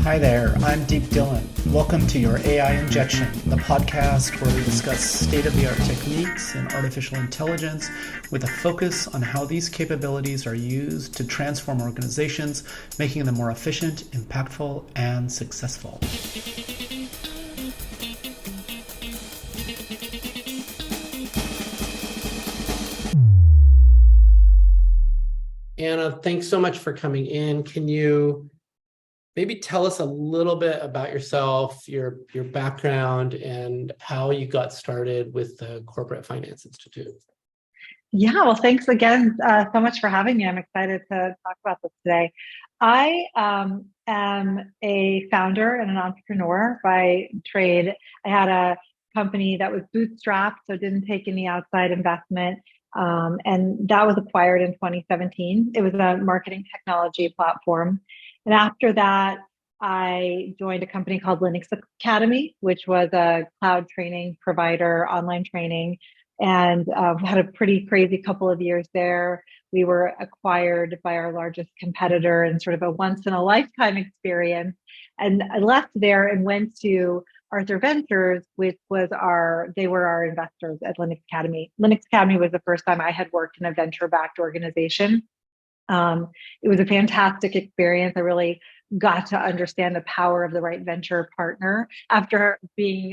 Hi there, I'm Deep Dhillon. Welcome to your AI Injection, the podcast where we discuss state-of-the-art techniques in artificial intelligence with a focus on how these capabilities are used to transform organizations, making them more efficient, impactful, and successful. Anna, thanks so much for coming in. Can you maybe tell us a little bit about yourself, your background, and how you got started with the Corporate Finance Institute? Yeah, well, thanks again so much for having me. I'm excited to talk about this today. I am a founder and an entrepreneur by trade. I had a company that was bootstrapped, so didn't take any outside investment. And that was acquired in 2017. It was a marketing technology platform. And after that, I joined a company called Linux Academy, which was a cloud training provider, online training, and had a pretty crazy couple of years there. We were acquired by our largest competitor and sort of a once in a lifetime experience. And I left there and went to Arthur Ventures, which was they were our investors at Linux Academy. Linux Academy was the first time I had worked in a venture-backed organization. It was a fantastic experience. I really got to understand the power of the right venture partner after being,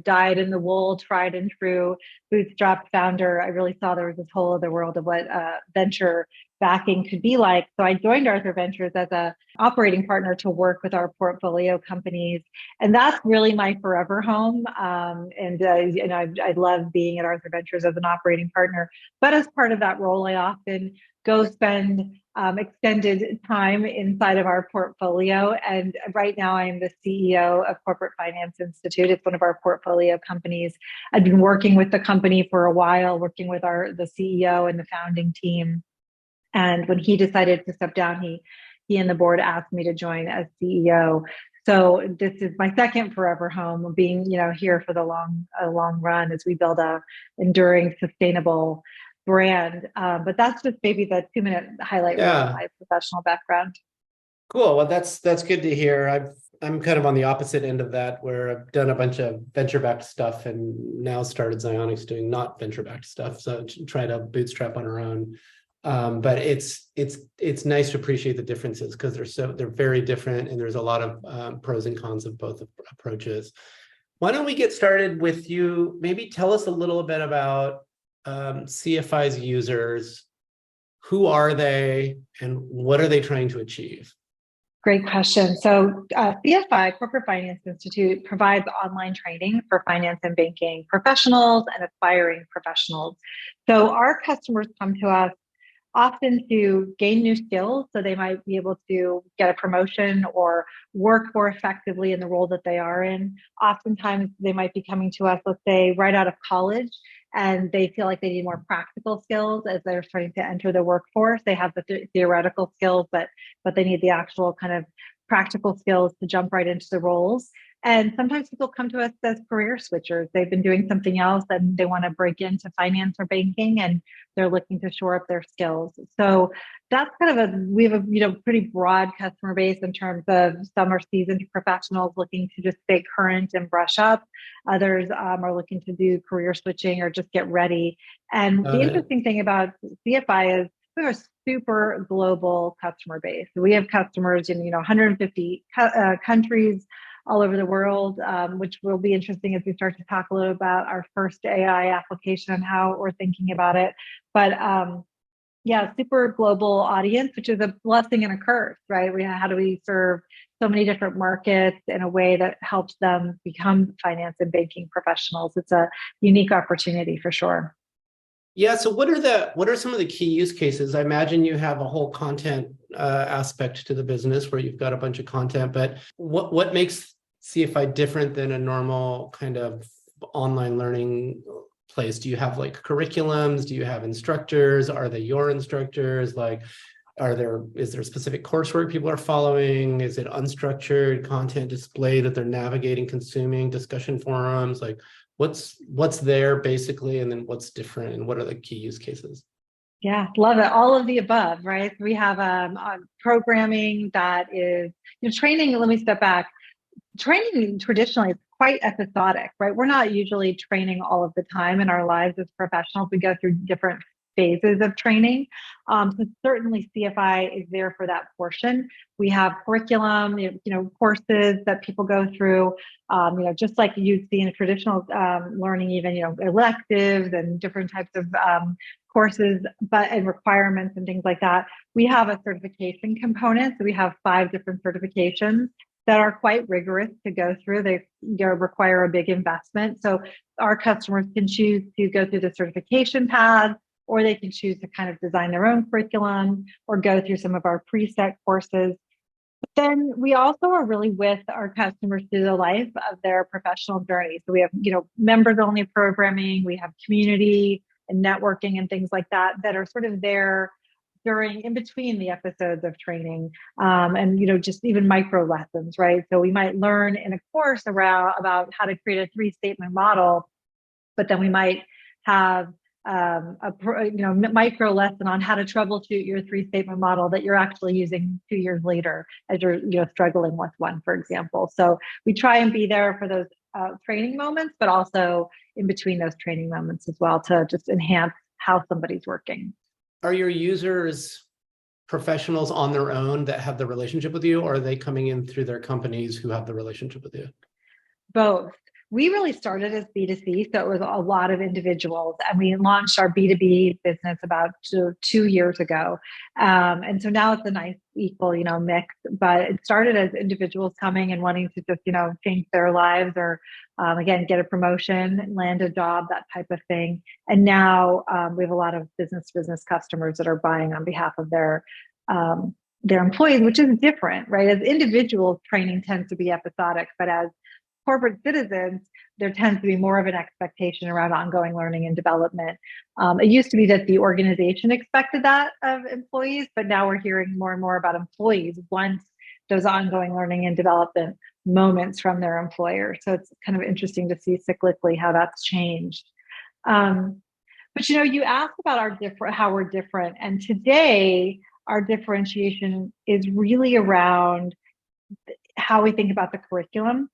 dyed in the wool, tried and true bootstrap founder. I really saw there was this whole other world of what venture backing could be like. So I joined Arthur Ventures as a operating partner to work with our portfolio companies, and that's really my forever home. I love being at Arthur Ventures as an operating partner. But as part of that role, I often go spend extended time inside of our portfolio. And right now I'm the CEO of Corporate Finance Institute. It's one of our portfolio companies. I've been working with the company for a while, working with the CEO and the founding team. And when he decided to step down, he and the board asked me to join as CEO. So this is my second forever home, being here for the long run as we build a enduring, sustainable brand. But that's just maybe the 2-minute highlight of my professional background. Cool. Well, that's good to hear. I'm kind of on the opposite end of that, where I've done a bunch of venture-backed stuff and now started Xionics doing not venture-backed stuff. So try to bootstrap on our own. But it's nice to appreciate the differences because they're very different, and there's a lot of pros and cons of both approaches. Why don't we get started with you? Maybe tell us a little bit about CFI's users. Who are they, and what are they trying to achieve? Great question. So CFI, Corporate Finance Institute, provides online training for finance and banking professionals and aspiring professionals. So our customers come to us often to gain new skills, so they might be able to get a promotion or work more effectively in the role that they are in. Oftentimes they might be coming to us, let's say, right out of college, and they feel like they need more practical skills as they're starting to enter the workforce. They have the theoretical skills, but they need the actual kind of practical skills to jump right into the roles. And sometimes people come to us as career switchers. They've been doing something else and they want to break into finance or banking, and they're looking to shore up their skills. So that's kind of we have a pretty broad customer base in terms of some are seasoned professionals looking to just stay current and brush up. Others are looking to do career switching or just get ready. And the interesting thing about CFI is we have a super global customer base. We have customers in 150 countries all over the world, which will be interesting as we start to talk a little about our first AI application and how we're thinking about it. But super global audience, which is a blessing and a curse, right? How do we serve so many different markets in a way that helps them become finance and banking professionals? It's a unique opportunity for sure. Yeah. So what are some of the key use cases? I imagine you have a whole content aspect to the business where you've got a bunch of content, but what makes CFI different than a normal kind of online learning place? Do you have like curriculums? Do you have instructors? Are they your instructors? Like, is there specific coursework people are following? Is it unstructured content display that they're navigating, consuming, discussion forums? Like what's there basically, and then what's different, and what are the key use cases? Yeah, love it. All of the above, right? We have programming that is, training. Let me step back. Training traditionally is quite episodic, right? We're not usually training all of the time in our lives as professionals. We go through different phases of training. So certainly CFI is there for that portion. We have curriculum, courses that people go through, just like you'd see in traditional learning, even, electives and different types of courses, and requirements and things like that. We have a certification component. So we have 5 different certifications that are quite rigorous to go through. They require a big investment. So our customers can choose to go through the certification path, or they can choose to kind of design their own curriculum or go through some of our preset courses. But then we also are really with our customers through the life of their professional journey. So we have, members only programming, we have community and networking and things like that that are sort of there in between the episodes of training, and just even micro lessons, right? So we might learn in a course about how to create a 3-statement model, but then we might have micro lesson on how to troubleshoot your 3-statement model that you're actually using 2 years later as you're struggling with one, for example. So we try and be there for those training moments, but also in between those training moments as well to just enhance how somebody's working. Are your users professionals on their own that have the relationship with you, or are they coming in through their companies who have the relationship with you? Both. We really started as B2C, so it was a lot of individuals, and we launched our B2B business about 2 years ago. And so now it's a nice equal, mix, but it started as individuals coming and wanting to just, change their lives or, again, get a promotion, land a job, that type of thing. And now we have a lot of business customers that are buying on behalf of their employees, which is different, right? As individuals, training tends to be episodic, but as corporate citizens, there tends to be more of an expectation around ongoing learning and development. It used to be that the organization expected that of employees, but now we're hearing more and more about employees want those ongoing learning and development moments from their employer. So it's kind of interesting to see cyclically how that's changed. But you asked about how we're different, and today our differentiation is really around how we think about the curriculum.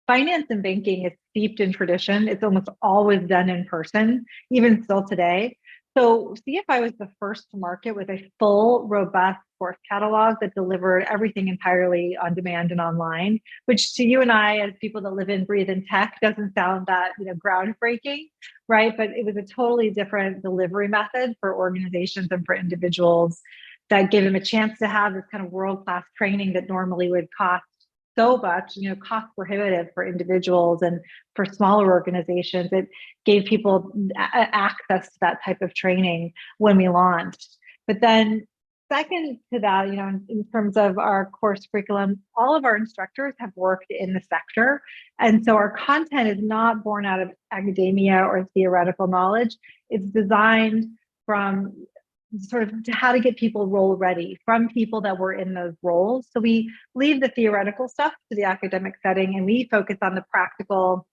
Finance and banking is steeped in tradition. It's almost always done in person, even still today. So CFI was the first to market with a full, robust course catalog that delivered everything entirely on demand and online, which to you and I, as people that live and breathe in tech, doesn't sound that groundbreaking, right? But it was a totally different delivery method for organizations and for individuals that gave them a chance to have this kind of world-class training that normally would cost so much, cost prohibitive for individuals and for smaller organizations. It gave people access to that type of training when we launched. But then second to that, in terms of our course curriculum, all of our instructors have worked in the sector. And so our content is not born out of academia or theoretical knowledge. It's designed from sort of how to get people role ready from people that were in those roles. So we leave the theoretical stuff to the academic setting, and we focus on the practical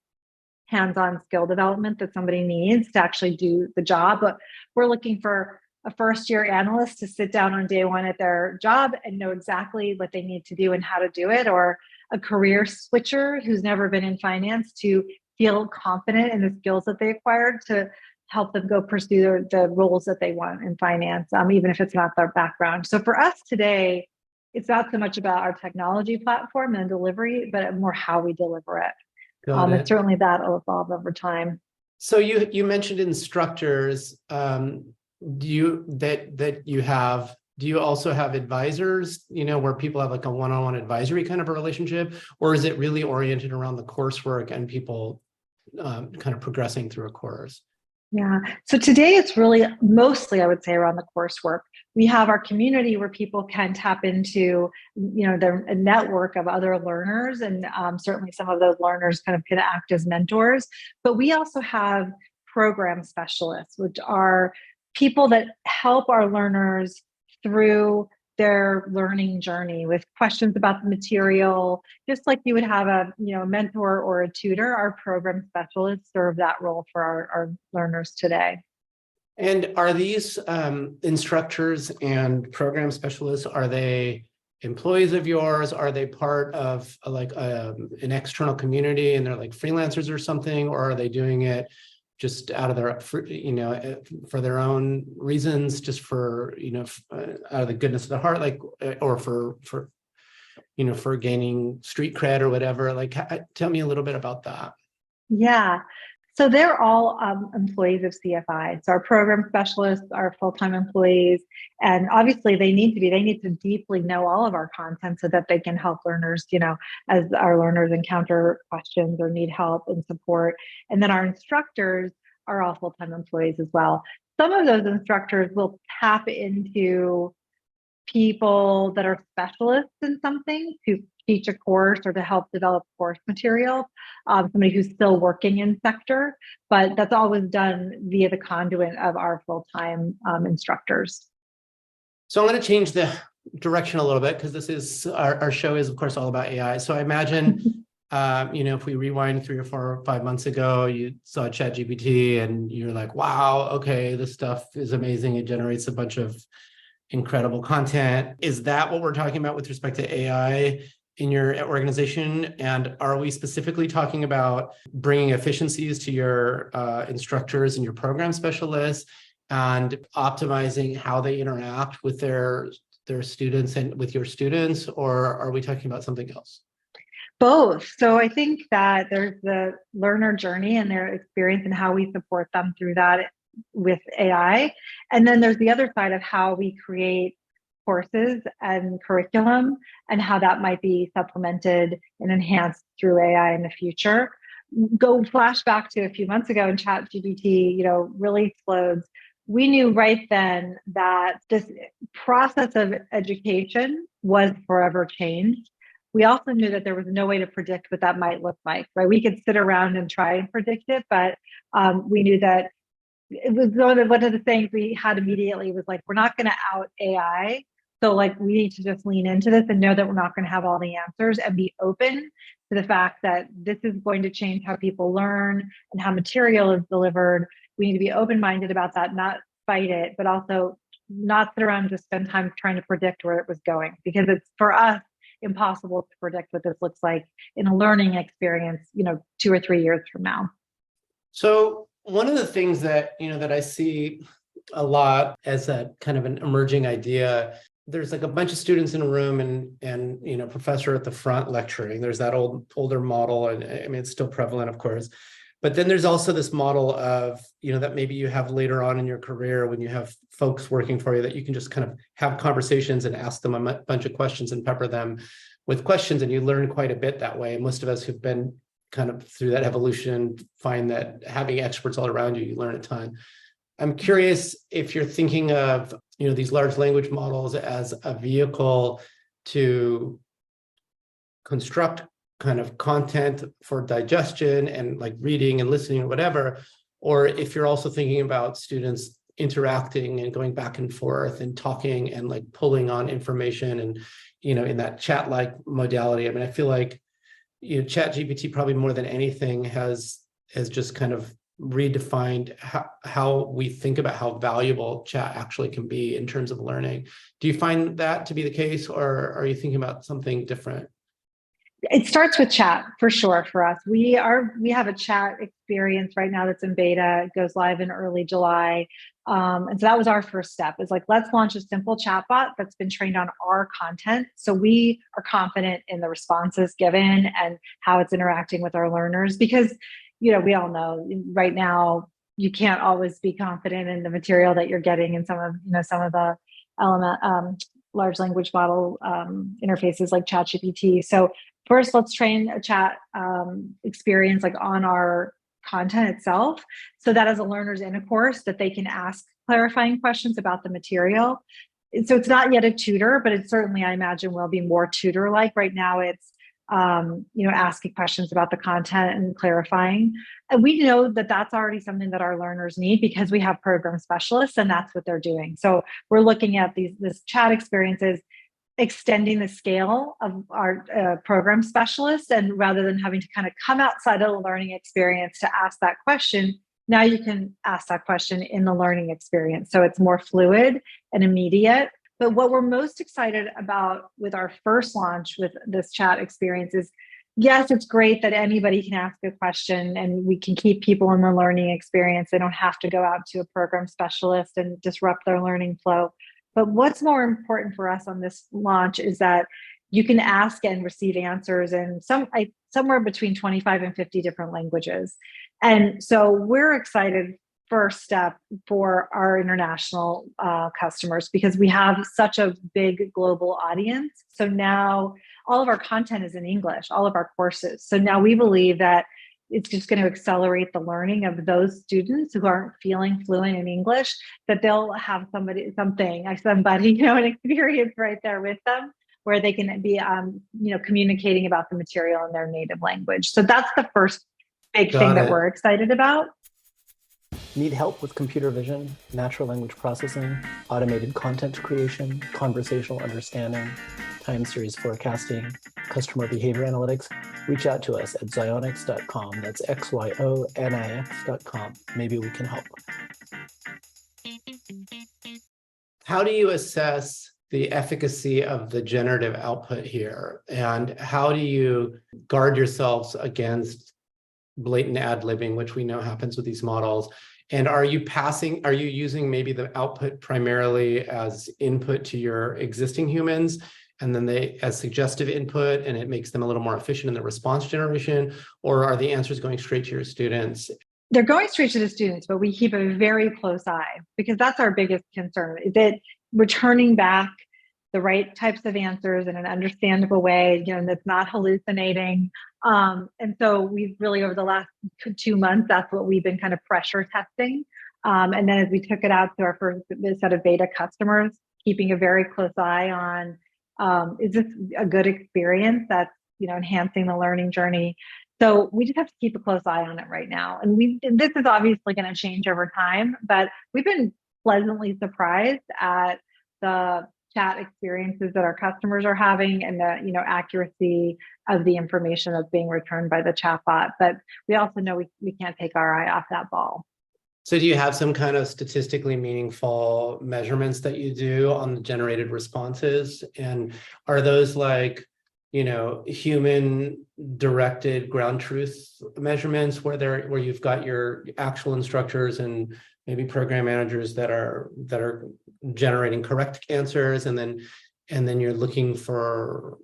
hands-on skill development that somebody needs to actually do the job. But we're looking for a first-year analyst to sit down on day one at their job and know exactly what they need to do and how to do it, or a career switcher who's never been in finance to feel confident in the skills that they acquired to help them go pursue the roles that they want in finance, even if it's not their background. So for us today, it's not so much about our technology platform and delivery, but more how we deliver it. And certainly that will evolve over time. So you mentioned instructors. Do you also have advisors, where people have like a one-on-one advisory kind of a relationship, or is it really oriented around the coursework and people kind of progressing through a course? Yeah. So today it's really mostly, I would say, around the coursework. We have our community where people can tap into, a network of other learners, and certainly some of those learners kind of can act as mentors. But we also have program specialists, which are people that help our learners through their learning journey with questions about the material. Just like you would have a mentor or a tutor, our program specialists serve that role for our learners today. And are these instructors and program specialists, are they employees of yours? Are they part of an external community and they're like freelancers or something? Or are they doing it just out of their, for their own reasons, just for, out of the goodness of the heart, or for gaining street cred or whatever? Tell me a little bit about that. Yeah. So they're all employees of CFI. So our program specialists are full-time employees, and obviously they need to deeply know all of our content so that they can help learners, as our learners encounter questions or need help and support. And then our instructors are all full-time employees as well. Some of those instructors will tap into people that are specialists in something to teach a course or to help develop course material, somebody who's still working in sector, but that's always done via the conduit of our full-time instructors. So I'm going to change the direction a little bit, because this is our show is, of course, all about AI. So I imagine, if we rewind 3 or 4 or 5 months ago, you saw ChatGPT and you're like, wow, okay, this stuff is amazing. It generates a bunch of incredible content. Is that what we're talking about with respect to AI in your organization? And are we specifically talking about bringing efficiencies to your instructors and your program specialists and optimizing how they interact with their students and with your students? Or are we talking about something else? Both. So I think that there's the learner journey and their experience and how we support them through that with AI. And then there's the other side of how we create courses and curriculum and how that might be supplemented and enhanced through AI in the future. Go flashback to a few months ago and ChatGPT, really explodes. We knew right then that this process of education was forever changed. We also knew that there was no way to predict what that might look like, right? We could sit around and try and predict it, but we knew that it was one of the things we had immediately was like, we're not going to out AI. So we need to just lean into this and know that we're not going to have all the answers and be open to the fact that this is going to change how people learn and how material is delivered. We need to be open-minded about that, not fight it, but also not sit around and just spend time trying to predict where it was going, because it's, for us, impossible to predict what this looks like in a learning experience, 2 or 3 years from now. So one of the things that, that I see a lot as a kind of an emerging idea, there's a bunch of students in a room and professor at the front lecturing. There's that older model, and I mean, it's still prevalent, of course. But then there's also this model of, that maybe you have later on in your career when you have folks working for you, that you can just kind of have conversations and ask them a bunch of questions and pepper them with questions. And you learn quite a bit that way. Most of us who've been kind of through that evolution find that having experts all around you learn a ton. I'm curious if you're thinking of, these large language models as a vehicle to construct kind of content for digestion and reading and listening or whatever, or if you're also thinking about students interacting and going back and forth and talking and pulling on information and, in that chat-like modality. I mean, I feel like, ChatGPT probably more than anything has just kind of redefined how we think about how valuable chat actually can be in terms of learning. Do you find that to be the case, or are you thinking about something different? It starts with chat for sure for us. We have a chat experience right now that's in beta. It goes live in early July. And so that was our first step, is let's launch a simple chatbot that's been trained on our content. So we are confident in the responses given and how it's interacting with our learners, because, we all know right now you can't always be confident in the material that you're getting in some of the large language model interfaces like ChatGPT. So first, let's train a chat experience on our content itself, so that as a learner's in a course that they can ask clarifying questions about the material. So it's not yet a tutor, but it certainly, I imagine, will be more tutor-like. Right now it's asking questions about the content and clarifying. And we know that that's already something that our learners need, because we have program specialists and that's what they're doing. So we're looking at this chat experiences, extending the scale of our program specialists, and rather than having to kind of come outside of the learning experience to ask that question, now you can ask that question in the learning experience. So it's more fluid and immediate. But what we're most excited about with our first launch with this chat experience is, yes, it's great that anybody can ask a question and we can keep people in the learning experience. They don't have to go out to a program specialist and disrupt their learning flow. But what's more important for us on this launch is that you can ask and receive answers in somewhere between 25 and 50 different languages. And so we're excited, first step, for our international customers, because we have such a big global audience. So now all of our content is in English, all of our courses. So now we believe that it's just going to accelerate the learning of those students who aren't feeling fluent in English, that they'll have somebody, an experience right there with them, where they can be, communicating about the material in their native language. So that's the first big thing that we're excited about. Need help with computer vision, natural language processing, automated content creation, conversational understanding, time series forecasting, customer behavior analytics? Reach out to us at xionyx.com. That's XYONIX.com. Maybe we can help. How do you assess the efficacy of the generative output here? And how do you guard yourselves against blatant ad-libbing, which we know happens with these models? And are you using maybe the output primarily as input to your existing humans, and then they as suggestive input, and it makes them a little more efficient in the response generation? Or are the answers going straight to your students? They're going straight to the students, but we keep a very close eye, because that's our biggest concern, is that returning back the right types of answers in an understandable way, that's not hallucinating. And so we've really, over the last 2 months, that's what we've been kind of pressure testing. And then as we took it out to our first set of beta customers, keeping a very close eye on, is this a good experience that's, enhancing the learning journey? So we just have to keep a close eye on it right now. And this is obviously going to change over time, but we've been pleasantly surprised at the chat experiences that our customers are having, and the accuracy of the information that's being returned by the chatbot. But we also know we can't take our eye off that ball. So do you have some kind of statistically meaningful measurements that you do on the generated responses? And are those like, human directed ground truth measurements where you've got your actual instructors and maybe program managers that are generating correct answers, and then you're looking for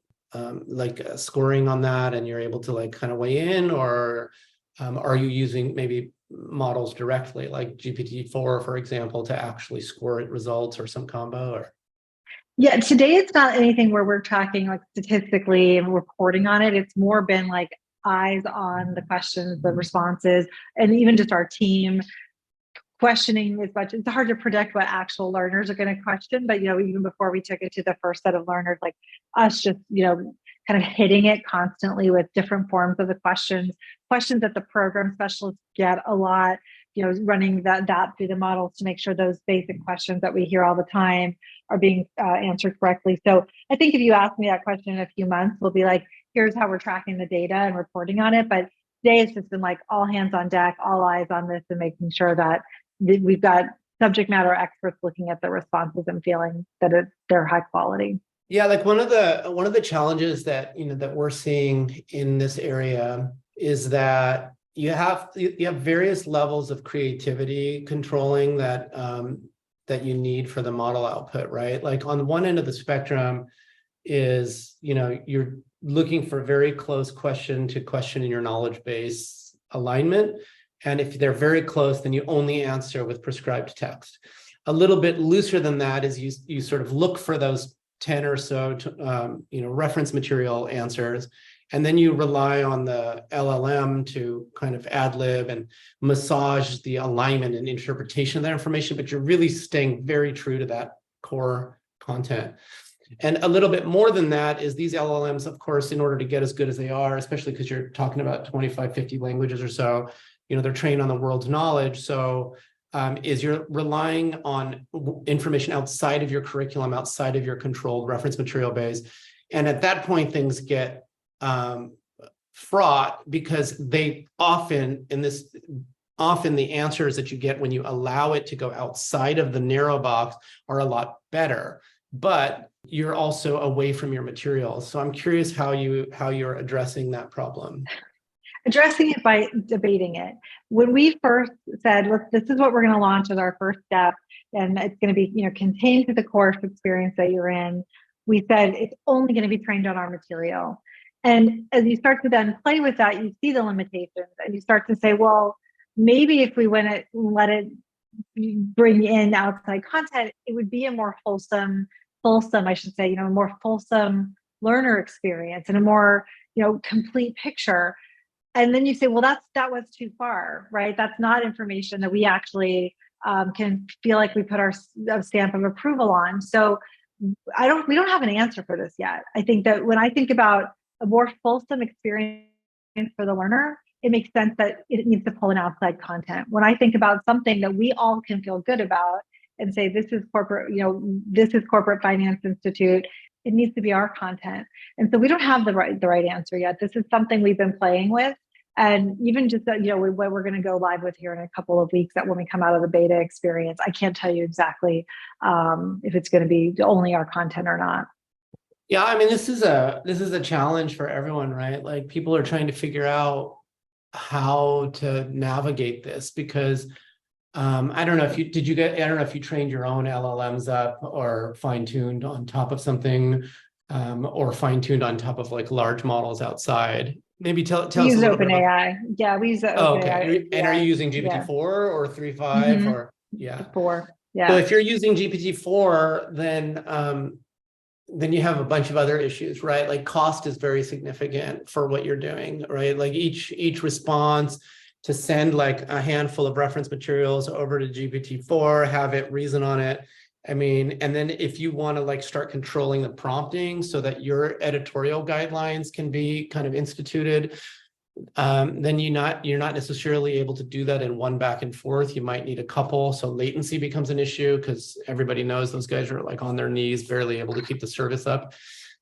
scoring on that, and you're able to kind of weigh in? Or are you using maybe models directly, like GPT-4, for example, to actually score results, or some combo? Or yeah, today it's not anything where we're tracking statistically and reporting on it. It's more been eyes on the questions, the responses, and even just our team questioning as much. It's hard to predict what actual learners are going to question, but even before we took it to the first set of learners, us just kind of hitting it constantly with different forms of the questions that the program specialists get a lot, running that through the models to make sure those basic questions that we hear all the time are being answered correctly. So I think if you ask me that question in a few months, we'll be here's how we're tracking the data and reporting on it. But today it's just been all hands on deck, all eyes on this, and making sure that we've got subject matter experts looking at the responses and feeling that they're high quality. Yeah, one of the challenges that that we're seeing in this area is that you have various levels of creativity controlling that you need for the model output, right? On the one end of the spectrum is you're looking for very close question to question in your knowledge base alignment. And if they're very close, then you only answer with prescribed text. A little bit looser than that is you sort of look for those 10 or so reference material answers, and then you rely on the LLM to kind of ad lib and massage the alignment and interpretation of that information, but you're really staying very true to that core content. And a little bit more than that is these LLMs, of course, in order to get as good as they are, especially because you're talking about 25, 50 languages or so, they're trained on the world's knowledge. So is you're relying on information outside of your curriculum, outside of your controlled reference material base. And at that point, things get fraught, because they often, and this often the answers that you get when you allow it to go outside of the narrow box are a lot better, but you're also away from your materials. So I'm curious how you're addressing that problem. Addressing it by debating it. When we first said, look, this is what we're going to launch as our first step, and it's going to be, contained to the course experience that you're in, we said it's only going to be trained on our material. And as you start to then play with that, you see the limitations, and you start to say, well, maybe if we let it bring in outside content, it would be a more fulsome, I should say, a more fulsome learner experience and a more, complete picture. And then you say, well, that was too far, right? That's not information that we actually can feel like we put our stamp of approval on. So we don't have an answer for this yet. I think that when I think about a more fulsome experience for the learner, it makes sense that it needs to pull in outside content. When I think about something that we all can feel good about and say, this is Corporate Finance Institute, it needs to be our content. And so we don't have the right answer yet. This is something we've been playing with. And even just that, what we're going to go live with here in a couple of weeks, that when we come out of the beta experience, I can't tell you exactly if it's going to be only our content or not. Yeah, I mean, this is a challenge for everyone, right? Like, people are trying to figure out how to navigate this, because I don't know if you trained your own LLMs up or fine-tuned on top of something, or fine-tuned on top of like large models outside. Maybe tell us a little bit about. OpenAI. Yeah, we use the Oh, OpenAI. okay. And are you using GPT-4 or 3.5 or yeah? 4. Yeah. So if you're using GPT-4, then you have a bunch of other issues, right? Like, cost is very significant for what you're doing, right? Like each response, to send like a handful of reference materials over to GPT-4, have it reason on it. I mean, and then if you want to like start controlling the prompting so that your editorial guidelines can be kind of instituted, then you're not necessarily able to do that in one back and forth. You might need a couple. So latency becomes an issue, because everybody knows those guys are like on their knees, barely able to keep the service up.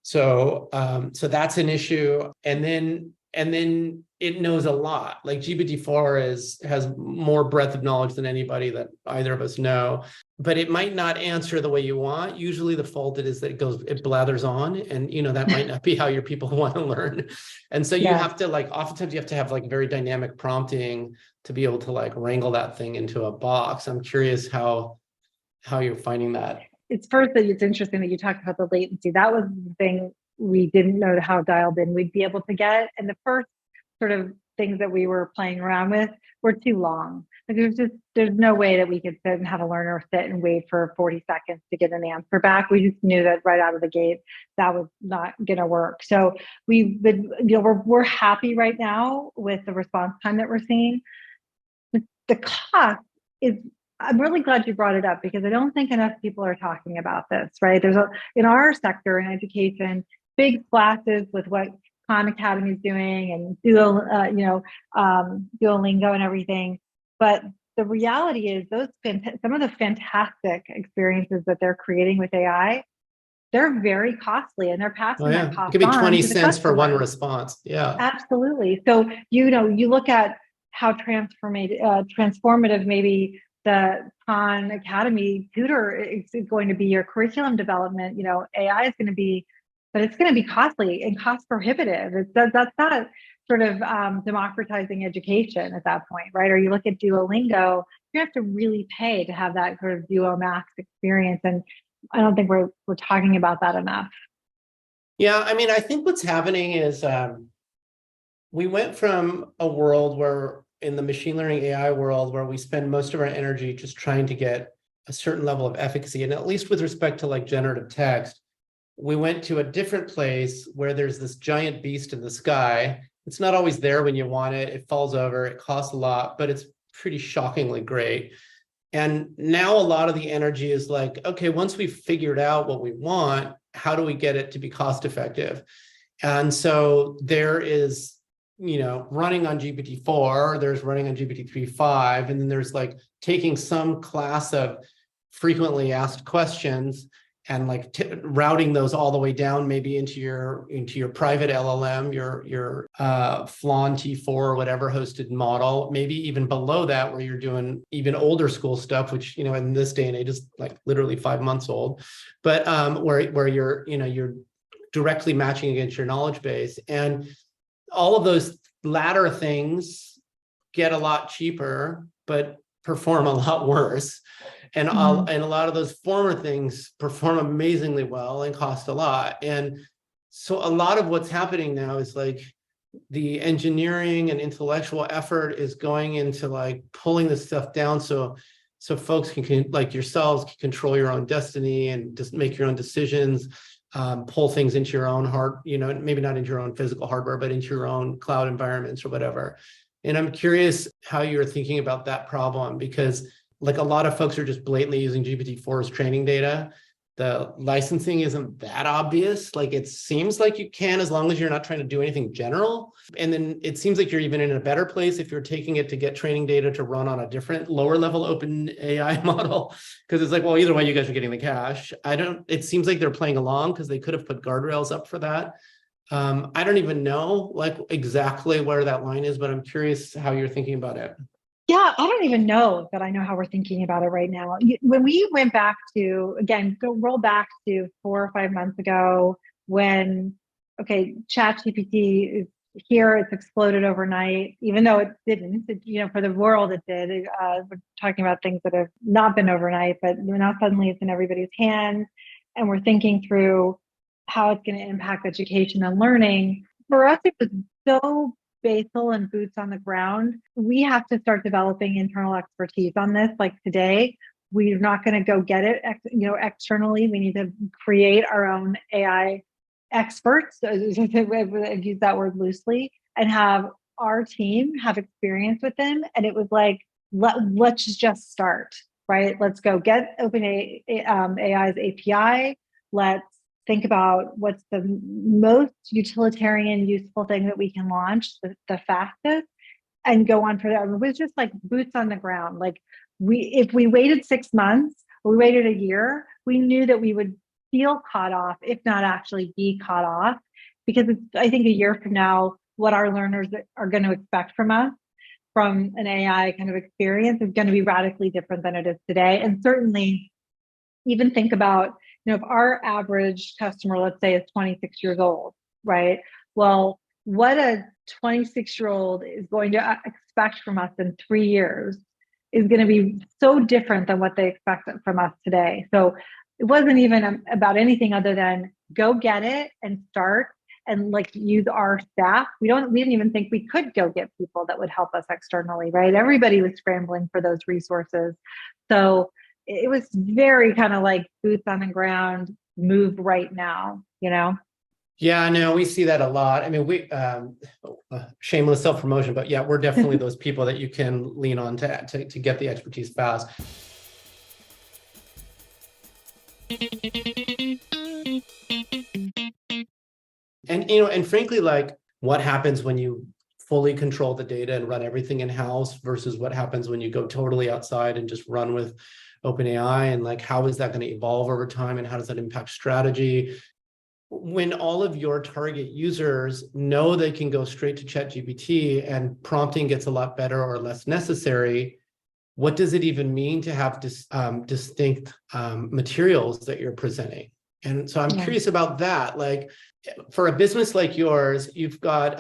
So that's an issue. And then it knows a lot. Like, GPT-4 has more breadth of knowledge than anybody that either of us know, but it might not answer the way you want. Usually the fault is that it blathers on, and that might not be how your people want to learn. And so you have to oftentimes you have to have like very dynamic prompting to be able to like wrangle that thing into a box. I'm curious how you're finding that. It's interesting that you talked about the latency. That was the thing we didn't know how dialed in we'd be able to get. And the first sort of things that we were playing around with were too long. Like, there's no way that we could sit and have a learner sit and wait for 40 seconds to get an answer back. We just knew that right out of the gate, that was not going to work. So we've been, we're happy right now with the response time that we're seeing. The cost is, I'm really glad you brought it up, because I don't think enough people are talking about this, right? There's in our sector, in education, big splashes with what Khan Academy is doing and Duolingo and everything. But the reality is some of the fantastic experiences that they're creating with AI, they're very costly, and they're passing that cost on. It could be 20 cents for one response. Yeah, absolutely. So, you look at how transformative maybe the Khan Academy tutor is going to be, your curriculum development. AI is going to be, but it's going to be costly and cost prohibitive. That's not sort of democratizing education at that point, right? Or you look at Duolingo, you have to really pay to have that sort of Duo Max experience. And I don't think we're talking about that enough. Yeah, I mean, I think what's happening is we went from a world where, in the machine learning AI world, where we spend most of our energy just trying to get a certain level of efficacy, and at least with respect to like generative text, we went to a different place where there's this giant beast in the sky. It's not always there when you want it. It falls over, it costs a lot, but it's pretty shockingly great. And now a lot of the energy is like, okay, once we've figured out what we want, how do we get it to be cost effective? And so there is, running on GPT-4, there's running on GPT-3.5, and then there's like taking some class of frequently asked questions and like routing those all the way down maybe into your private LLM, your Flan T4 or whatever hosted model, maybe even below that where you're doing even older school stuff, which in this day and age is like literally 5 months old, but where you're directly matching against your knowledge base, and all of those latter things get a lot cheaper but perform a lot worse. And a lot of those former things perform amazingly well and cost a lot. And so a lot of what's happening now is like the engineering and intellectual effort is going into like pulling this stuff down so folks can like yourselves can control your own destiny and just make your own decisions, pull things into your own maybe not into your own physical hardware, but into your own cloud environments or whatever. And I'm curious how you're thinking about that problem, because like a lot of folks are just blatantly using GPT-4 as training data. The licensing isn't that obvious. Like it seems like you can, as long as you're not trying to do anything general. And then it seems like you're even in a better place if you're taking it to get training data to run on a different lower level OpenAI model. Because it's like, well, either way, you guys are getting the cash. It seems like they're playing along because they could have put guardrails up for that. I don't even know like exactly where that line is, but I'm curious how you're thinking about it. Yeah, I don't even know that I know how we're thinking about it right now. When we went back to, again, roll back to 4 or 5 months ago when, ChatGPT is here, it's exploded overnight, even though it didn't, for the world it did. We're talking about things that have not been overnight, but now suddenly it's in everybody's hands. And we're thinking through how it's going to impact education and learning. For us, it was so basal and boots on the ground. We have to start developing internal expertise on this. Like today, we're not going to go get it, externally. We need to create our own AI experts. I've used that word loosely, and have our team have experience with them. And it was like, let's just start, right? Let's go get OpenAI's API. Let's think about what's the most utilitarian, useful thing that we can launch the fastest, and go on for that. It was just like boots on the ground. Like if we waited 6 months or we waited a year, we knew that we would feel caught off, if not actually be caught off, because I think a year from now, what our learners are going to expect from us, from an AI kind of experience, is going to be radically different than it is today. And certainly, even think about, if our average customer, let's say, is 26 years old, right? Well, what a 26-year-old is going to expect from us in 3 years is going to be so different than what they expect from us today. So it wasn't even about anything other than go get it and start and like use our staff. We didn't even think we could go get people that would help us externally, right? Everybody was scrambling for those resources. So it was very kind of like boots on the ground, move right now, Yeah, no, we see that a lot. I mean, we shameless self-promotion, but yeah, we're definitely those people that you can lean on to get the expertise fast. And frankly, like what happens when you fully control the data and run everything in-house versus what happens when you go totally outside and just run with OpenAI, and like how is that going to evolve over time, and how does that impact strategy? When all of your target users know they can go straight to ChatGPT and prompting gets a lot better or less necessary, what does it even mean to have distinct materials that you're presenting? And so I'm curious about that. Like for a business like yours, you've got,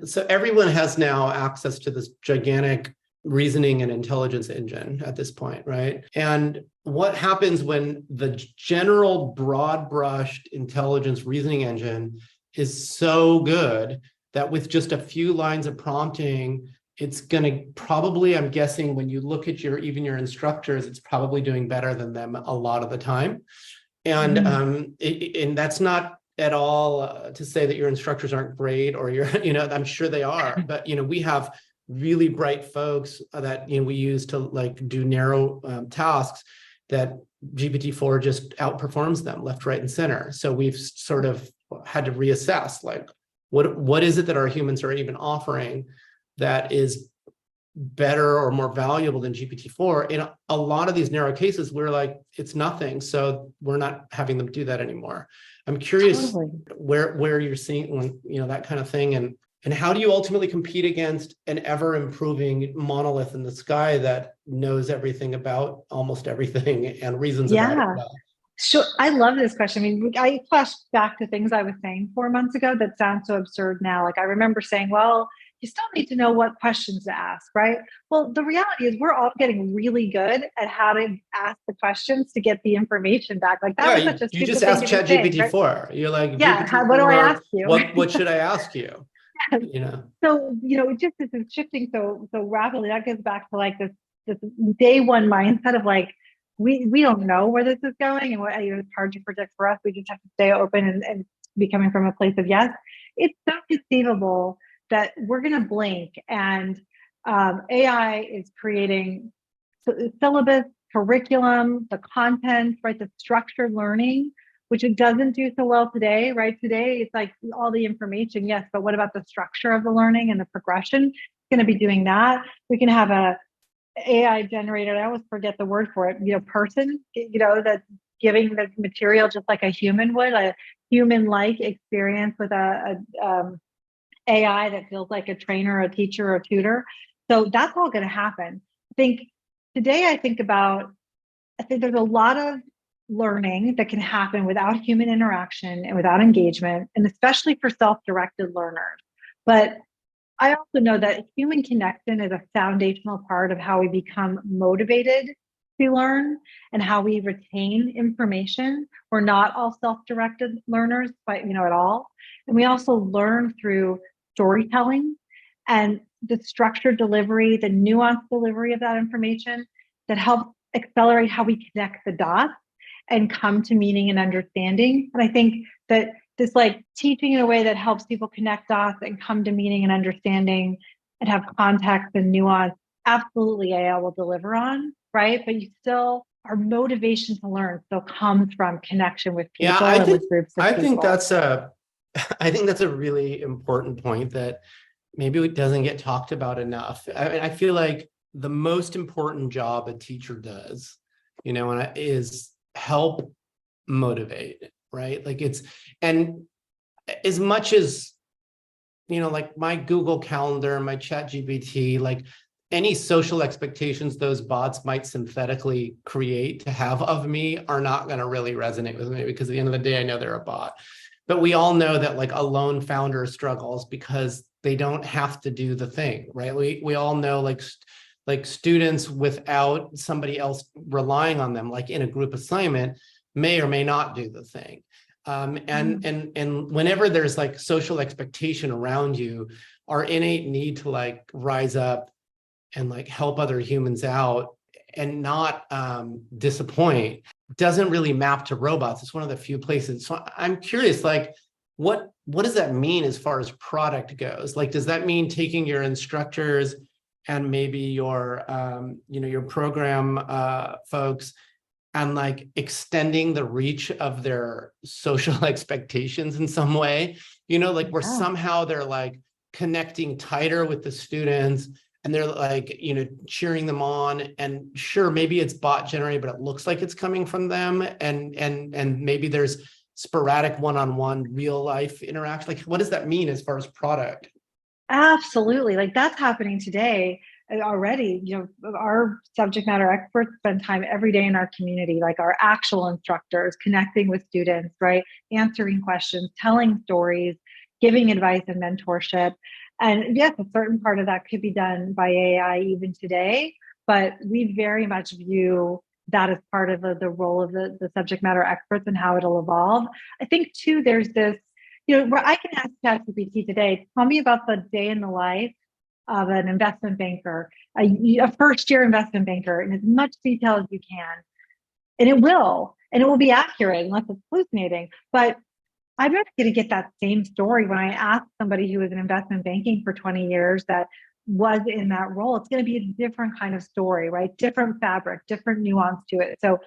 so everyone has now access to this gigantic reasoning and intelligence engine at this point, right? And what happens when the general broad-brushed intelligence reasoning engine is so good that with just a few lines of prompting, it's going to probably, I'm guessing, when you look at your instructors, it's probably doing better than them a lot of the time. And and that's not at all to say that your instructors aren't great, or I'm sure they are, but we have really bright folks that we use to like do narrow tasks that GPT-4 just outperforms them left, right, and center. So we've sort of had to reassess like what is it that our humans are even offering that is better or more valuable than GPT-4. In a lot of these narrow cases, we're like, it's nothing. So we're not having them do that anymore. I'm curious where you're seeing, that kind of thing. And how do you ultimately compete against an ever improving monolith in the sky that knows everything about almost everything and reasons about it well? Sure. I love this question. I mean, I flashed back to things I was saying 4 months ago that sound so absurd now. Like I remember saying, well, you still need to know what questions to ask, right? Well, the reality is we're all getting really good at how to ask the questions to get the information back. Like that was such a stupid you just thing asked to be saying, right? ChatGPT-4. You're like, What do I ask you? What should I ask you? So, it just is shifting so rapidly. That goes back to like this day one mindset of like, we don't know where this is going, and it's hard to predict for us. We just have to stay open and be coming from a place of yes. It's so conceivable that we're going to blink and AI is creating syllabus, curriculum, the content, right? The structured learning, which it doesn't do so well today, right? Today, it's like all the information, yes, but what about the structure of the learning and the progression? It's going to be doing that. We can have a AI generated, I always forget the word for it, person, that's giving the material just like a human would, a human-like experience with a AI that feels like a trainer, a teacher, or a tutor. So that's all going to happen. I think there's a lot of learning that can happen without human interaction and without engagement, and especially for self-directed learners. But I also know that human connection is a foundational part of how we become motivated to learn and how we retain information. We're not all self-directed learners, but at all. And we also learn through storytelling and the structured delivery, the nuanced delivery of that information that helps accelerate how we connect the dots and come to meaning and understanding. And I think that this like teaching in a way that helps people connect dots and come to meaning and understanding and have context and nuance, absolutely AI will deliver on, right? But our motivation to learn still comes from connection with people with groups of people. I think that's a really important point that maybe it doesn't get talked about enough. I feel like the most important job a teacher does, is help motivate, right? Like and as much as, like my Google Calendar, my ChatGPT, like any social expectations those bots might synthetically create to have of me are not going to really resonate with me, because at the end of the day, I know they're a bot. But we all know that like a lone founder struggles because they don't have to do the thing, right? We all know like students without somebody else relying on them, like in a group assignment, may or may not do the thing. And whenever there's like social expectation around you, our innate need to like rise up and like help other humans out and not disappoint doesn't really map to robots. It's one of the few places. So I'm curious, like, what does that mean as far as product goes? Like, does that mean taking your instructors and maybe your program folks and like extending the reach of their social expectations in some way, where somehow they're like connecting tighter with the students and they're like, cheering them on, and sure, maybe it's bot generated, but it looks like it's coming from them. And maybe there's sporadic one-on-one real life interaction. Like, what does that mean as far as product? Absolutely. Like that's happening today already. Our subject matter experts spend time every day in our community, like our actual instructors connecting with students, right? Answering questions, telling stories, giving advice and mentorship. And yes, a certain part of that could be done by AI even today, but we very much view that as part of the role of the subject matter experts and how it'll evolve. I think too, there's this, where I can ask ChatGPT today, tell me about the day in the life of an investment banker, a first-year investment banker, in as much detail as you can. And it will be accurate unless it's hallucinating. But I'm not going to get that same story when I ask somebody who was in investment banking for 20 years that was in that role. It's going to be a different kind of story, right? Different fabric, different nuance to it. So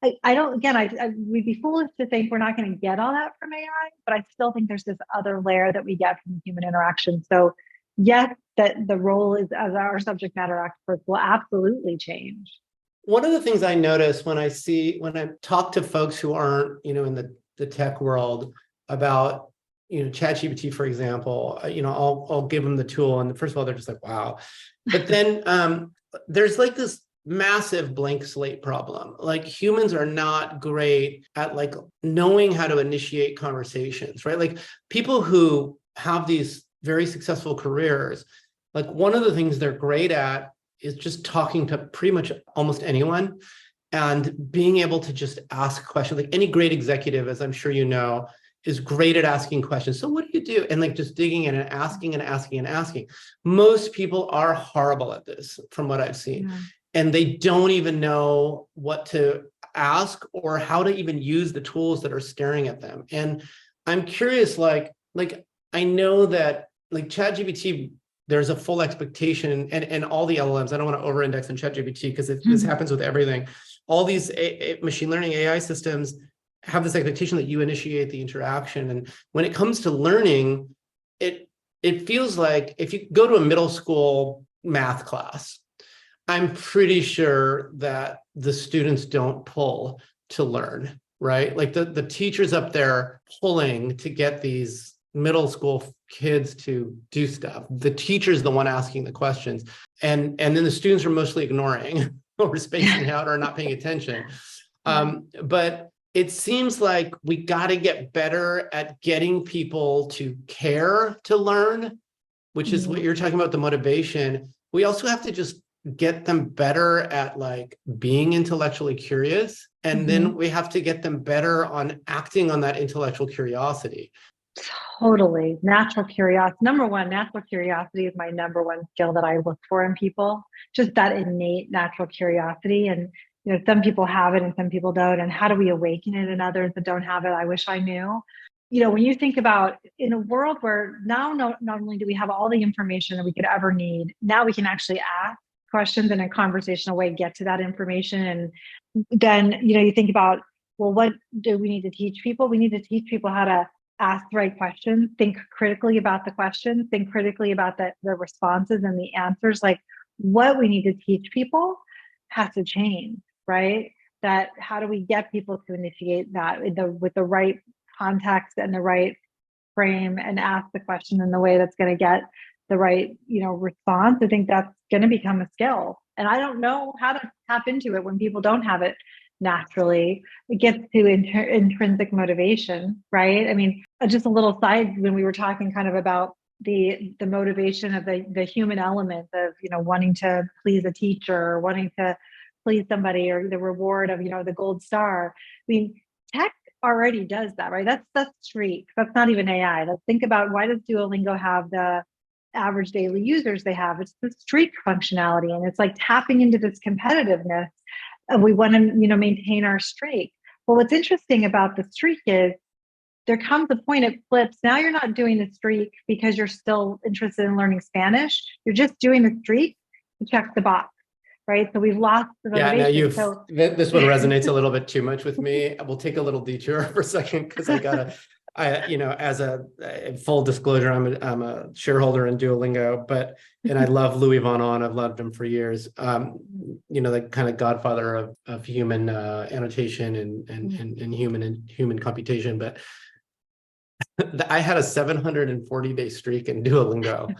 we'd be foolish to think we're not going to get all that from AI, but I still think there's this other layer that we get from human interaction. So yes, that the role is as our subject matter experts will absolutely change. One of the things I notice when I talk to folks who aren't, in the tech world about, ChatGPT, for example, I'll give them the tool, and first of all, they're just like, wow. But then there's like this massive blank slate problem. Like, humans are not great at like knowing how to initiate conversations, right? Like, people who have these very successful careers, like, one of the things they're great at is just talking to pretty much almost anyone and being able to just ask questions. Like, any great executive, as I'm sure you know, is great at asking questions. So what do you do? And like just digging in and asking and asking and asking. Most people are horrible at this from what I've seen. Yeah. And they don't even know what to ask or how to even use the tools that are staring at them. And I'm curious, like I know that like ChatGPT, there's a full expectation, and all the LLMs, I don't want to over-index on ChatGPT because this happens with everything. All these machine learning AI systems have this expectation that you initiate the interaction. And when it comes to learning, it feels like if you go to a middle school math class, I'm pretty sure that the students don't pull to learn, right? Like the teacher's up there pulling to get these middle school kids to do stuff. The teacher's the one asking the questions. And then the students are mostly ignoring or spacing out or not paying attention. But it seems like we got to get better at getting people to care to learn, which is what you're talking about, the motivation. We also have to just get them better at like being intellectually curious. And then we have to get them better on acting on that intellectual curiosity. Totally. Natural curiosity. Number one, natural curiosity is my number one skill that I look for in people, just that innate natural curiosity. And, some people have it and some people don't. And how do we awaken it in others that don't have it? I wish I knew. When you think about in a world where now not only do we have all the information that we could ever need, now we can actually ask questions in a conversational way, get to that information. And then, you think about, well, what do we need to teach people? We need to teach people how to ask the right questions, think critically about the questions, think critically about the responses and the answers. Like, what we need to teach people has to change, right? That how do we get people to initiate that with the right context and the right frame and ask the question in the way that's going to get the right, response. I think that's going to become a skill. And I don't know how to tap into it when people don't have it naturally. It gets to intrinsic motivation, right? I mean, just a little side, when we were talking kind of about the motivation of the human element of, wanting to please a teacher or wanting to please somebody, or the reward of, the gold star. I mean, tech already does that, right? That's streak. That's not even AI. Let's think about, why does Duolingo have the average daily users they have? It's the streak functionality. And it's like tapping into this competitiveness. We want to, maintain our streak. Well, what's interesting about the streak is there comes a point it flips. Now you're not doing the streak because you're still interested in learning Spanish. You're just doing the streak to check the box, right? So we've lost the motivation. Yeah, this one resonates a little bit too much with me. We'll take a little detour for a second because as a full disclosure, I'm a shareholder in Duolingo, and I love Louis von Ahn. I've loved him for years. The kind of godfather of human annotation and human computation. But I had a 740-day streak in Duolingo.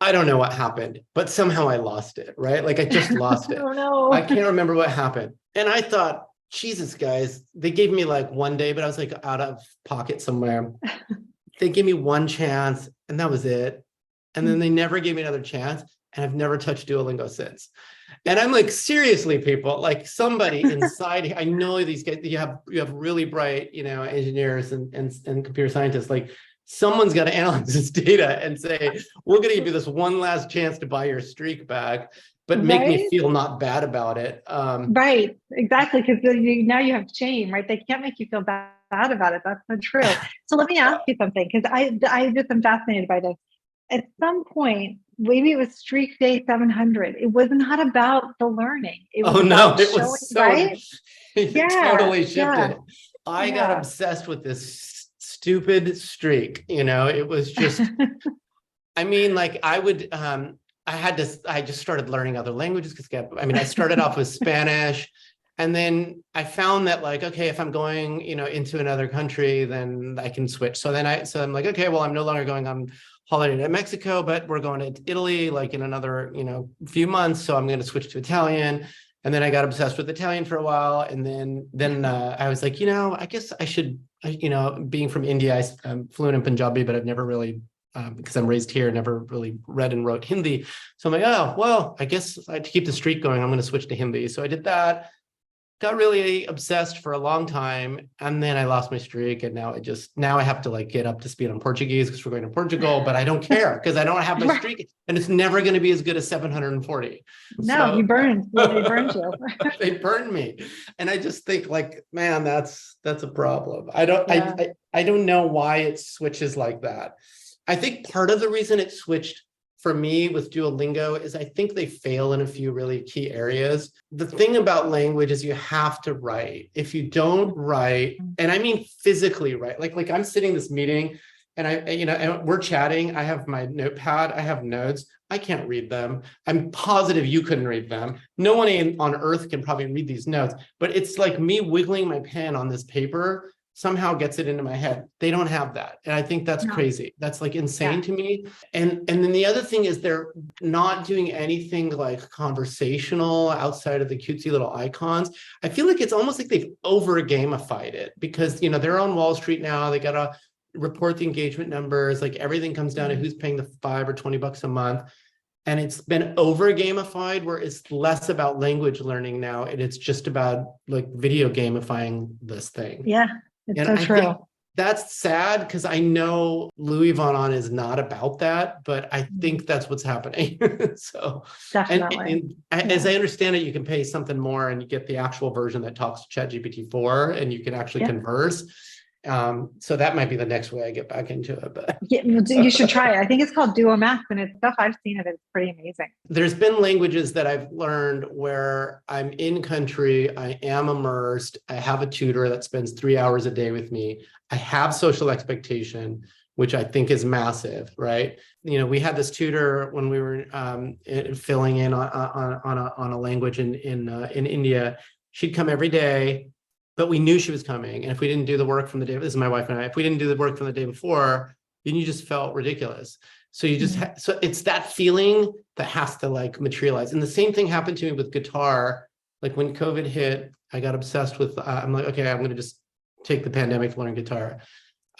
I don't know what happened, but somehow I lost it, right? Like I just lost it. Oh no. I can't remember what happened. And I thought, Jesus, guys, they gave me like one day, but I was like out of pocket somewhere. They gave me one chance and that was it. And then they never gave me another chance. And I've never touched Duolingo since. And I'm like, seriously, people, like somebody inside, I know these guys, you have really bright, engineers and computer scientists, like someone's got to analyze this data and say, we're going to give you this one last chance to buy your streak back, but make me feel not bad about it. Right, exactly. Because now you have shame, right? They can't make you feel bad about it. That's not true. So let me ask you something, because I just am fascinated by this. At some point, maybe it was streak day 700. It was not about the learning. It was it totally shifted. Yeah. I got obsessed with this stupid streak. It was just, I mean, like I would, I just started learning other languages because I started off with Spanish, and then I found that like, okay, if I'm going, into another country, then I can switch. So I'm like, okay, well, I'm no longer going on holiday to Mexico, but we're going to Italy like in another, few months. So I'm going to switch to Italian. And then I got obsessed with Italian for a while. And then I was like, I guess I should, being from India, I'm fluent in Punjabi, but I've never really, because I'm raised here, never really read and wrote Hindi. So I'm like, oh, well, I guess to keep the streak going, I'm going to switch to Hindi. So I did that, got really obsessed for a long time. And then I lost my streak. And now I have to like get up to speed on Portuguese because we're going to Portugal, but I don't care because I don't have my streak and it's never going to be as good as 740. No, you burned. They burned you. They burned me. And I just think like, man, that's a problem. I don't know why it switches like that. I think part of the reason it switched for me with Duolingo is I think they fail in a few really key areas. The thing about language is you have to write. If you don't write, and I mean physically write, like I'm sitting this meeting and and we're chatting. I have my notepad, I have notes. I can't read them. I'm positive you couldn't read them. No one on earth can probably read these notes, but it's like me wiggling my pen on this paper somehow gets it into my head. They don't have that. And I think that's crazy. That's like insane to me. And then the other thing is they're not doing anything like conversational outside of the cutesy little icons. I feel like it's almost like they've over gamified it because, they're on Wall Street now. They got to report the engagement numbers. Like everything comes down to who's paying the $5 or $20 a month. And it's been over gamified where it's less about language learning now. And it's just about like video gamifying this thing. Yeah. It's And so I true. think that's sad because I know Louis Vuitton is not about that, but I think that's what's happening. So Definitely. As I understand it, you can pay something more and you get the actual version that talks to ChatGPT 4 and you can actually converse. So that might be the next way I get back into it. But you should try it. I think it's called Duomath, and it's stuff I've seen of it. It's pretty amazing. There's been languages that I've learned where I'm in country, I am immersed, I have a tutor that spends 3 hours a day with me. I have social expectation, which I think is massive, right? We had this tutor when we were filling in on a language in India. She'd come every day, but we knew she was coming. And if we didn't do the work from the day, this is my wife and I, if we didn't do the work from the day before, then you just felt ridiculous. So you just, so it's that feeling that has to like materialize. And the same thing happened to me with guitar. Like when COVID hit, I got obsessed with, I'm like, okay, I'm going to just take the pandemic to learn guitar.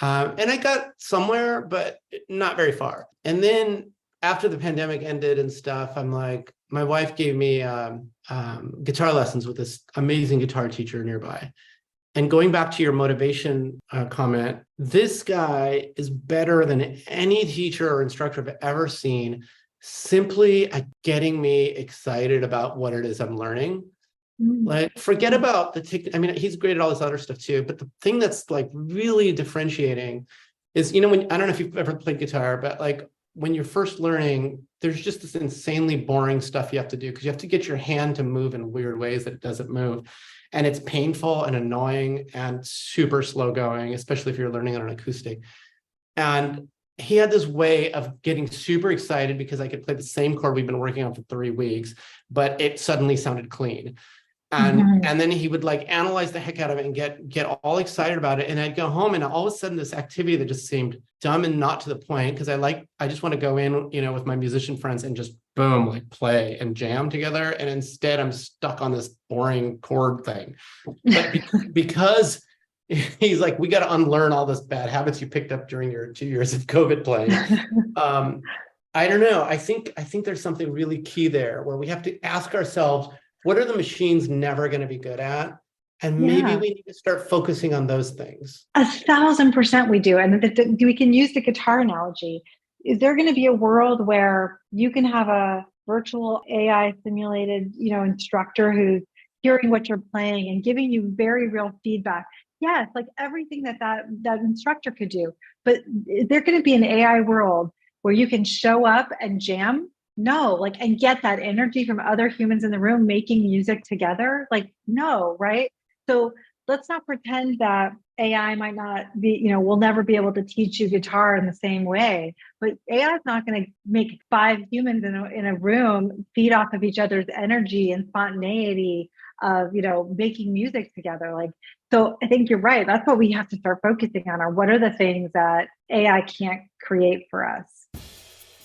And I got somewhere, but not very far. And then after the pandemic ended and stuff, I'm like, my wife gave me guitar lessons with this amazing guitar teacher nearby. And going back to your motivation comment, this guy is better than any teacher or instructor I've ever seen, simply at getting me excited about what it is I'm learning. Like, forget about he's great at all this other stuff too, but the thing that's like really differentiating is, when, I don't know if you've ever played guitar, but like when you're first learning, there's just this insanely boring stuff you have to do because you have to get your hand to move in weird ways that it doesn't move. And it's painful and annoying and super slow going, especially if you're learning on an acoustic. And he had this way of getting super excited because I could play the same chord we've been working on for 3 weeks, but it suddenly sounded clean. And then he would like analyze the heck out of it and get all excited about it. And I'd go home and all of a sudden this activity that just seemed dumb and not to the point, because I just want to go in, with my musician friends and just boom, like play and jam together. And instead I'm stuck on this boring chord thing. But because he's like, we got to unlearn all this bad habits you picked up during your 2 years of COVID playing. I don't know. I think there's something really key there where we have to ask ourselves, what are the machines never going to be good at? And maybe we need to start focusing on those things. 1,000% we do. And we can use the guitar analogy. Is there going to be a world where you can have a virtual AI simulated, instructor who's hearing what you're playing and giving you very real feedback? Yes, like everything that instructor could do. But is there going to be an AI world where you can show up and jam? No, and get that energy from other humans in the room making music together? No, right? So let's not pretend that AI might not be, we'll never be able to teach you guitar in the same way. But AI is not going to make 5 humans in a room feed off of each other's energy and spontaneity of, making music together. Like, so I think you're right. That's what we have to start focusing on, are what are the things that AI can't create for us.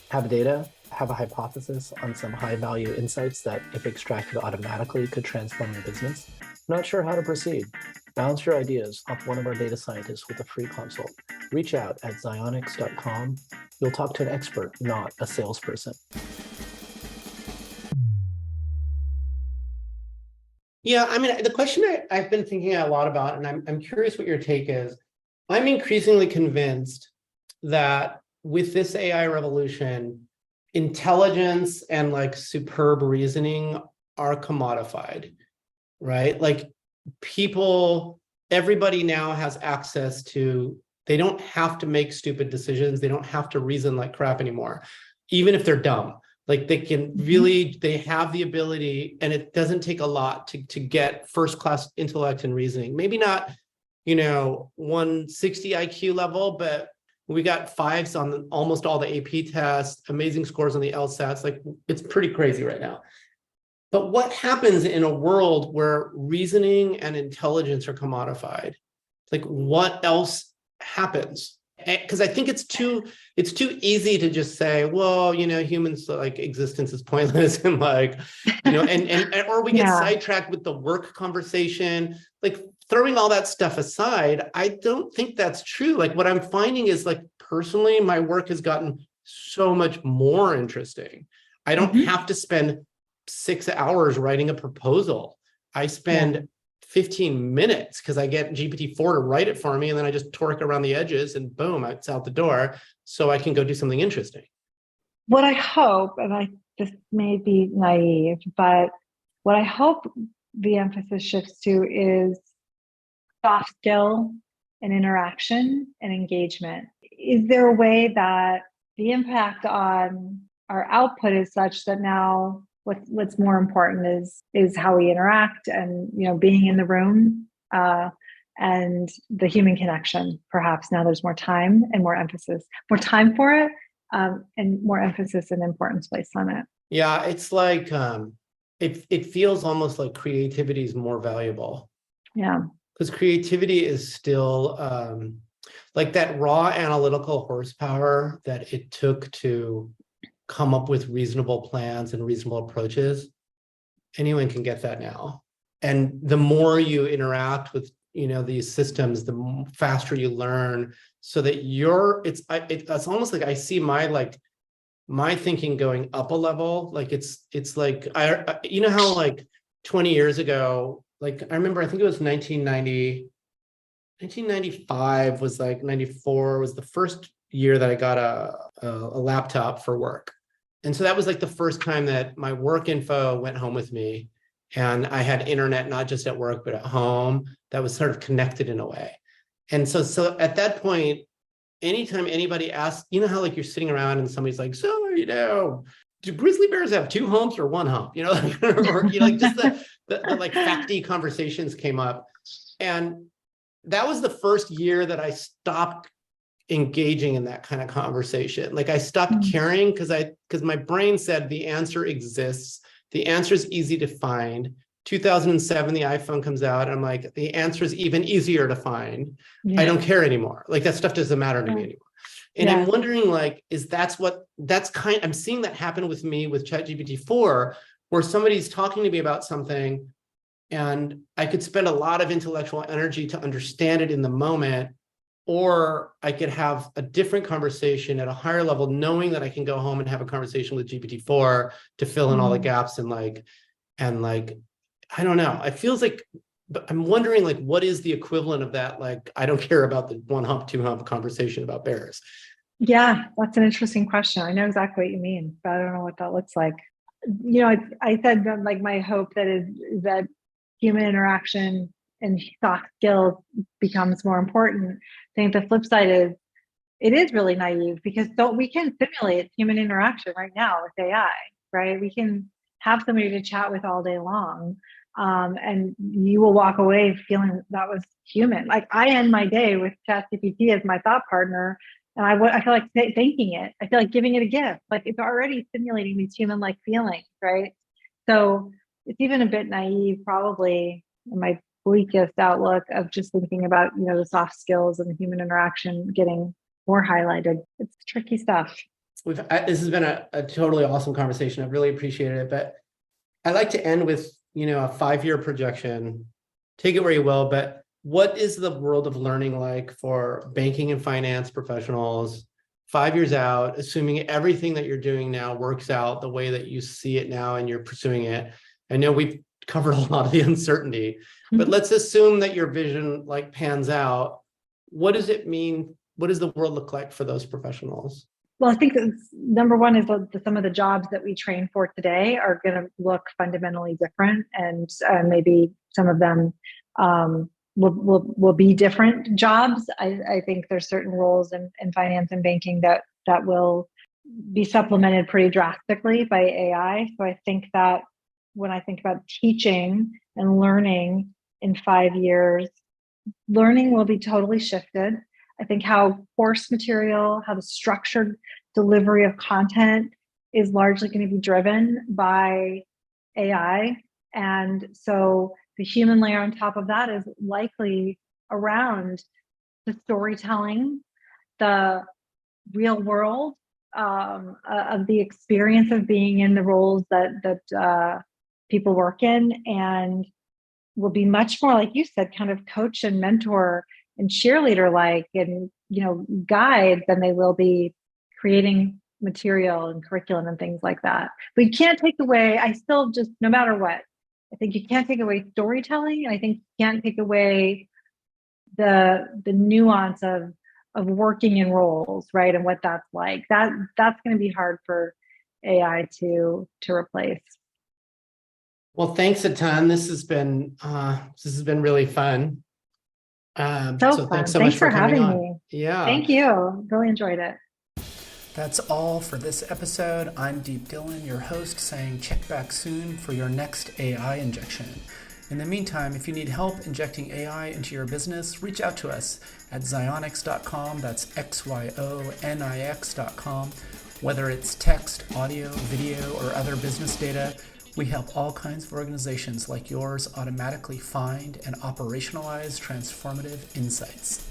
Have data, have a hypothesis on some high-value insights that, if extracted automatically, could transform your business. Not sure how to proceed? Bounce your ideas off one of our data scientists with a free consult. Reach out at xionics.com. You'll talk to an expert, not a salesperson. Yeah, I mean, the question I've been thinking a lot about, and I'm curious what your take is. I'm increasingly convinced that with this AI revolution, intelligence and like superb reasoning are commodified, right? Like everybody now has access to, they don't have to make stupid decisions. They don't have to reason like crap anymore, even if they're dumb. Like they can really, they have the ability, and it doesn't take a lot to get first-class intellect and reasoning. Maybe not, 160 IQ level, but we got 5s on almost all the AP tests, amazing scores on the LSATs. Like, it's pretty crazy right now. But what happens in a world where reasoning and intelligence are commodified? Like, what else happens? Because I think it's too easy to just say, well, humans, like, existence is pointless, and like, or we get sidetracked with the work conversation. Like, throwing all that stuff aside, I don't think that's true. Like, what I'm finding is, like, personally, my work has gotten so much more interesting. I don't have to spend 6 hours writing a proposal. I spend 15 minutes because I get GPT-4 to write it for me, and then I just torque around the edges and boom, it's out the door, so I can go do something interesting. What I hope, and this may be naive, but what I hope the emphasis shifts to is soft skill and interaction and engagement. Is there a way that the impact on our output is such that now what's more important is how we interact and, being in the room and the human connection? Perhaps now there's more time and more time for it, and more emphasis and importance placed on it. Yeah, it's like it feels almost like creativity is more valuable. Yeah, because creativity is still like that raw analytical horsepower that it took to come up with reasonable plans and reasonable approaches. Anyone can get that now. And the more you interact with, these systems, the faster you learn, so that it's almost like I see my thinking going up a level. Like it's like, how like 20 years ago, like I remember, I think it was 1995 was like 94 was the first year that I got a laptop for work. And so that was like the first time that my work info went home with me. And I had internet, not just at work, but at home, that was sort of connected in a way. And so at that point, anytime anybody asks, how like you're sitting around and somebody's like, so, do grizzly bears have 2 humps or 1 hump? Or like just the like facty conversations came up. And that was the first year that I stopped engaging in that kind of conversation. Like I stopped caring because my brain said the answer exists. The answer is easy to find. 2007, the iPhone comes out, and I'm like, the answer is even easier to find. I don't care anymore. Like that stuff doesn't matter to me anymore. And I'm wondering, like, I'm seeing that happen with me with ChatGPT-4, where somebody's talking to me about something and I could spend a lot of intellectual energy to understand it in the moment, or I could have a different conversation at a higher level, knowing that I can go home and have a conversation with GPT-4 to fill in all the gaps and I don't know. It feels like, but I'm wondering, like, what is the equivalent of that? Like, I don't care about the 1 hump, 2 hump conversation about bears. Yeah, that's an interesting question. I know exactly what you mean, but I don't know what that looks like. I said that, like, my hope is that human interaction and soft skills becomes more important. I think the flip side is it is really naive, because we can simulate human interaction right now with AI, right? We can have somebody to chat with all day long. And you will walk away feeling that was human. Like I end my day with ChatGPT as my thought partner, and I feel like thanking it. I feel like giving it a gift. Like it's already simulating these human-like feelings, right? So it's even a bit naive, probably, in my bleakest outlook of just thinking about, the soft skills and the human interaction getting more highlighted. It's tricky stuff. This has been a totally awesome conversation. I've really appreciated it, but I like to end with, a 5-year projection. Take it where you will, but what is the world of learning like for banking and finance professionals 5 years out, assuming everything that you're doing now works out the way that you see it now and you're pursuing it? I know we've covered a lot of the uncertainty, but let's assume that your vision pans out. What does it mean? What does the world look like for those professionals? Well, I think number one is some of the jobs that we train for today are going to look fundamentally different, and maybe some of them will be different jobs. I think there's certain roles in finance and banking that will be supplemented pretty drastically by AI. So I think that when I think about teaching and learning in 5 years, learning will be totally shifted. I think how course material, how the structured delivery of content is largely going to be driven by AI. And so the human layer on top of that is likely around the storytelling, the real world of the experience of being in the roles that people work in, and will be much more, like you said, kind of coach and mentor and cheerleader like, and guide, than they will be creating material and curriculum and things like that. But you can't take away, no matter what, I think you can't take away storytelling, and I think you can't take away the nuance of working in roles, right? And what that's like. That's going to be hard for AI to replace. Well, thanks a ton. This has been really fun. So thanks so much for coming having on. me. Yeah. Thank you. Really enjoyed it. That's all for this episode. I'm Deep Dhillon, your host, saying check back soon for your next AI injection. In the meantime, if you need help injecting AI into your business, reach out to us at zyonix.com. That's XYONIX.com. Whether it's text, audio, video, or other business data, we help all kinds of organizations like yours automatically find and operationalize transformative insights.